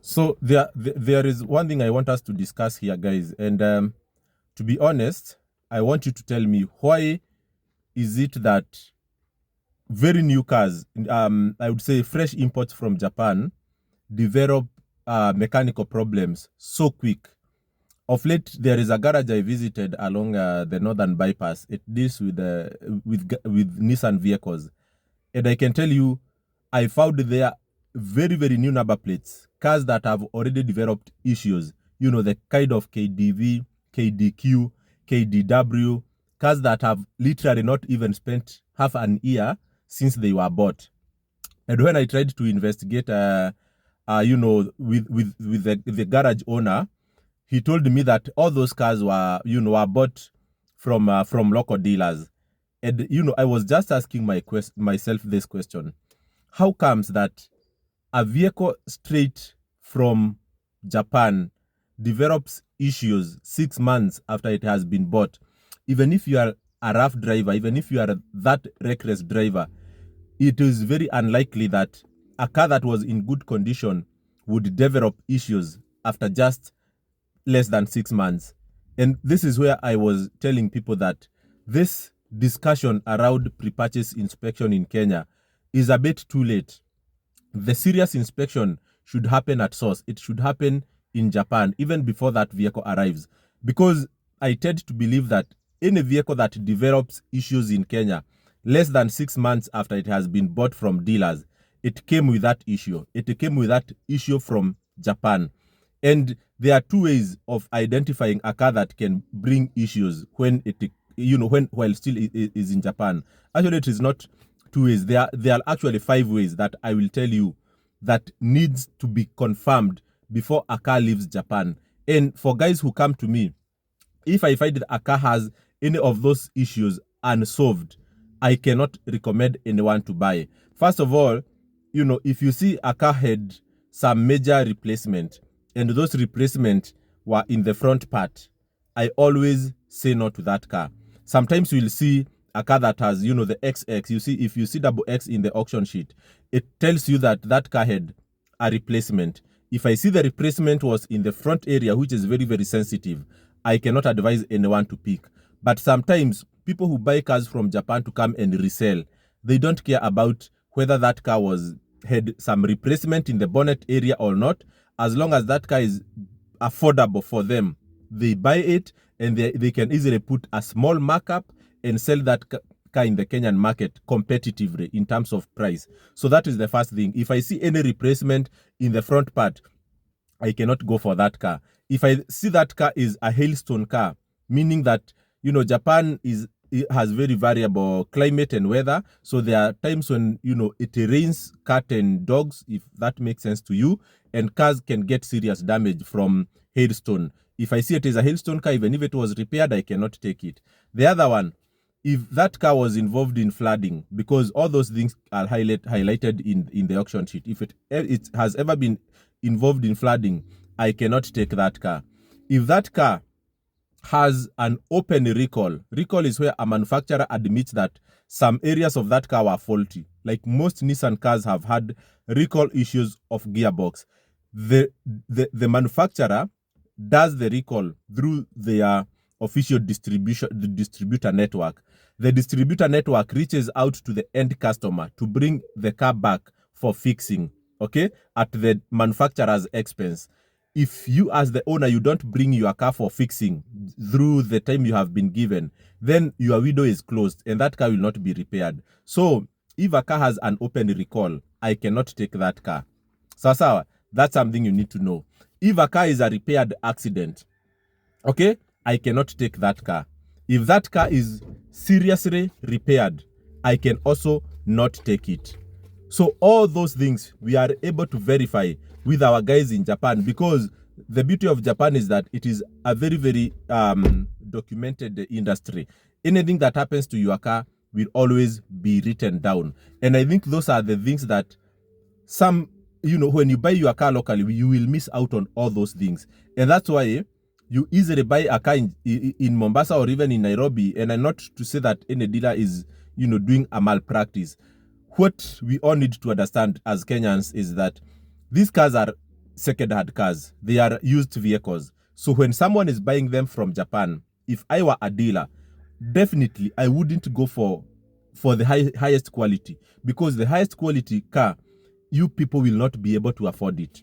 So there is one thing I want us to discuss here, guys. And to be honest, I want you to tell me, why is it that very new cars, I would say fresh imports from Japan, develop mechanical problems so quick? Of late, there is a garage I visited along the Northern Bypass. It deals with Nissan vehicles, and I can tell you, I found there very new number plates, cars that have already developed issues. You know, the kind of KDV, KDQ, KDW, cars that have literally not even spent half an year since they were bought. And when I tried to investigate, with the garage owner, he told me that all those cars were bought from local dealers. And I was just asking myself this question: how comes that a vehicle straight from Japan develops issues 6 months after it has been bought? Even if you are a rough driver, even if you are that reckless driver, it is very unlikely that a car that was in good condition would develop issues after just less than 6 months. And this is where I was telling people that this discussion around pre-purchase inspection in Kenya is a bit too late. The serious inspection should happen at source. It should happen in Japan even before that vehicle arrives. Because I tend to believe that any vehicle that develops issues in Kenya less than 6 months after it has been bought from dealers, it came with that issue. It came with that issue from Japan. And there are two ways of identifying a car that can bring issues when while still is in Japan. Actually, it is not two ways. There are actually 5 ways that I will tell you that needs to be confirmed before a car leaves Japan. And for guys who come to me, if I find that a car has any of those issues unsolved, I cannot recommend anyone to buy. First of all, if you see a car had some major replacement and those replacements were in the front part, I always say no to that car. Sometimes you'll see a car that has, the XX. You see, if you see double X in the auction sheet, it tells you that that car had a replacement. If I see the replacement was in the front area, which is very sensitive, I cannot advise anyone to pick. But sometimes people who buy cars from Japan to come and resell, they don't care about whether that car had some replacement in the bonnet area or not. As long as that car is affordable for them, they buy it, and they can easily put a small markup and sell that car in the Kenyan market competitively in terms of price. So that is the first thing. If I see any replacement in the front part, I cannot go for that car. If I see that car is a hailstone car, meaning that, Japan has very variable climate and weather. So there are times when, it rains cat and dogs, if that makes sense to you, and cars can get serious damage from hailstone. If I see it is a hailstone car, even if it was repaired, I cannot take it. The other one, if that car was involved in flooding, because all those things are highlighted in the auction sheet. If it has ever been involved in flooding, I cannot take that car. If that car has an open recall is where a manufacturer admits that some areas of that car were faulty. Like most Nissan cars have had recall issues of gearbox. The manufacturer does the recall through their official distributor network. The distributor network reaches out to the end customer to bring the car back for fixing, okay, at the manufacturer's expense. If you as the owner, you don't bring your car for fixing through the time you have been given, then your window is closed and that car will not be repaired. So if a car has an open recall, I cannot take that car. Sawa, that's something you need to know. If a car is a repaired accident, okay, I cannot take that car. If that car is seriously repaired, I can also not take it. So all those things we are able to verify with our guys in Japan, because the beauty of Japan is that it is a very documented industry. Anything that happens to your car will always be written down. And I think those are the things that when you buy your car locally, you will miss out on all those things. And that's why you easily buy a car in Mombasa or even in Nairobi. And I'm not to say that any dealer is, doing a malpractice. What we all need to understand as Kenyans is that these cars are second-hand cars. They are used vehicles. So when someone is buying them from Japan, if I were a dealer, definitely I wouldn't go for the highest quality, because the highest quality car, you people will not be able to afford it.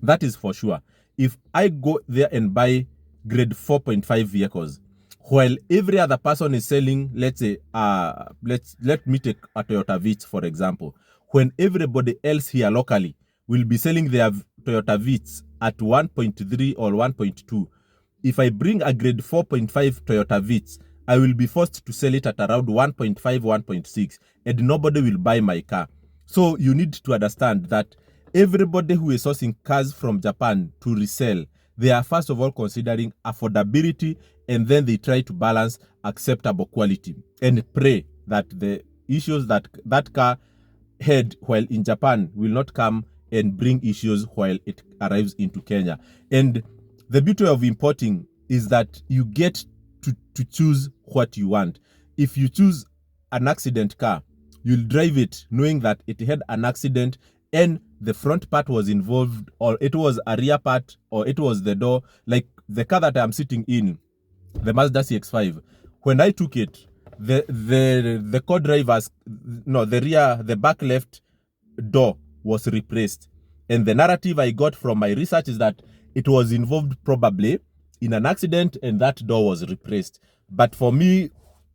That is for sure. If I go there and buy grade 4.5 vehicles, while every other person is selling, let's say, let me take a Toyota Vitz, for example. When everybody else here locally will be selling their Toyota Vitz at 1.3 or 1.2, if I bring a grade 4.5 Toyota Vitz, I will be forced to sell it at around 1.5, 1.6, and nobody will buy my car. So you need to understand that everybody who is sourcing cars from Japan to resell, they are first of all considering affordability, and then they try to balance acceptable quality and pray that the issues that car had while in Japan will not come and bring issues while it arrives into Kenya. And the beauty of importing is that you get to choose what you want. If you choose an accident car, you'll drive it knowing that it had an accident and the front part was involved, or it was a rear part, or it was the door. Like the car that I'm sitting in, the Mazda CX-5, when I took it, the co-driver's, no, the back left door was replaced. And the narrative I got from my research is that it was involved probably in an accident and that door was replaced. But for me,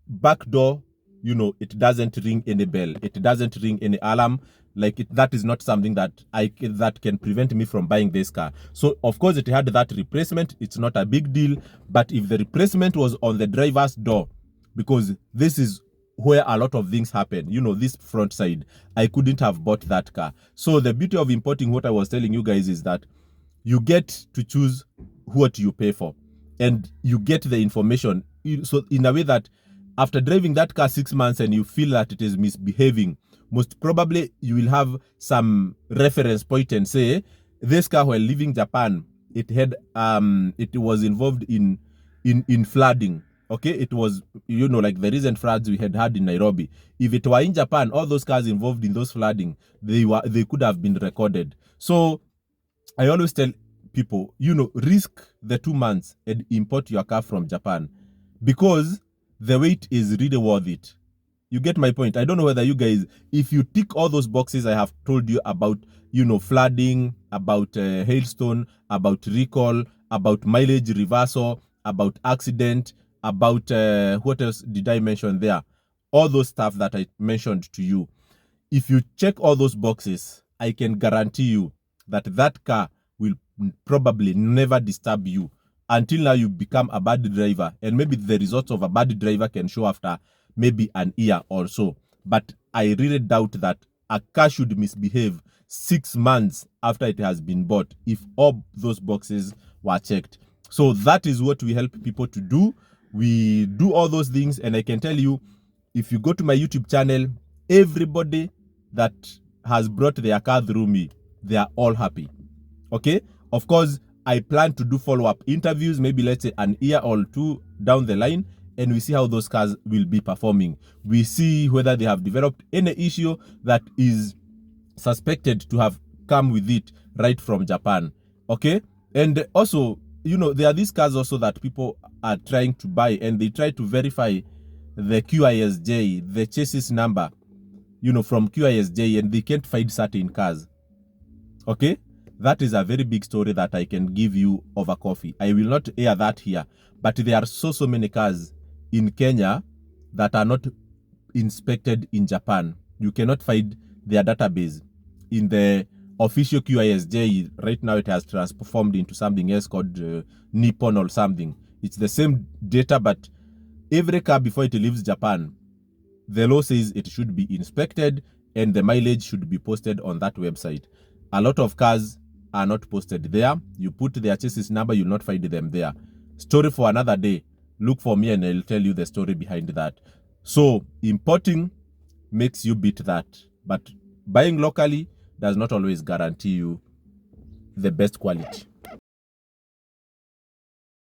back door, it doesn't ring any bell. It doesn't ring any alarm. Like that is not something that that can prevent me from buying this car. So of course it had that replacement. It's not a big deal. But if the replacement was on the driver's door, because this is where a lot of things happen, this front side, I couldn't have bought that car. So the beauty of importing, what I was telling you guys, is that you get to choose what you pay for, and you get the information. So in a way that after driving that car 6 months and you feel that it is misbehaving, most probably you will have some reference point and say, this car while leaving Japan, it had it was involved in flooding. Okay, it was, like the recent floods we had in Nairobi. If it were in Japan, all those cars involved in those flooding, they could have been recorded. So I always tell people, risk the 2 months and import your car from Japan, because the wait is really worth it. You get my point? I don't know whether you guys, if you tick all those boxes I have told you about, flooding, about hailstone, about recall, about mileage reversal, about accident, about what else did I mention there? All those stuff that I mentioned to you. If you check all those boxes, I can guarantee you that car will probably never disturb you until now you become a bad driver. And maybe the results of a bad driver can show after maybe an year or so. But I really doubt that a car should misbehave 6 months after it has been bought if all those boxes were checked. So that is what we help people to do. We do all those things, and I can tell you, if you go to my YouTube channel, everybody that has brought their car through me, they are all happy. Okay? Of course, I plan to do follow-up interviews, maybe let's say an year or two down the line, and we see how those cars will be performing. We see whether they have developed any issue that is suspected to have come with it right from Japan. Okay? And also, there are these cars also that people are trying to buy, and they try to verify the QISJ, the chassis number, from QISJ, and they can't find certain cars. Okay? That is a very big story that I can give you over coffee. I will not air that here. But there are so many cars in Kenya that are not inspected in Japan. You cannot find their database. In the official QISJ, right now it has transformed into something else called Nippon or something. It's the same data, but every car before it leaves Japan, the law says it should be inspected and the mileage should be posted on that website. A lot of cars are not posted there. You put their chassis number, you'll not find them there. Story for another day. Look for me and I'll tell you the story behind that. So importing makes you beat that. But buying locally does not always guarantee you the best quality.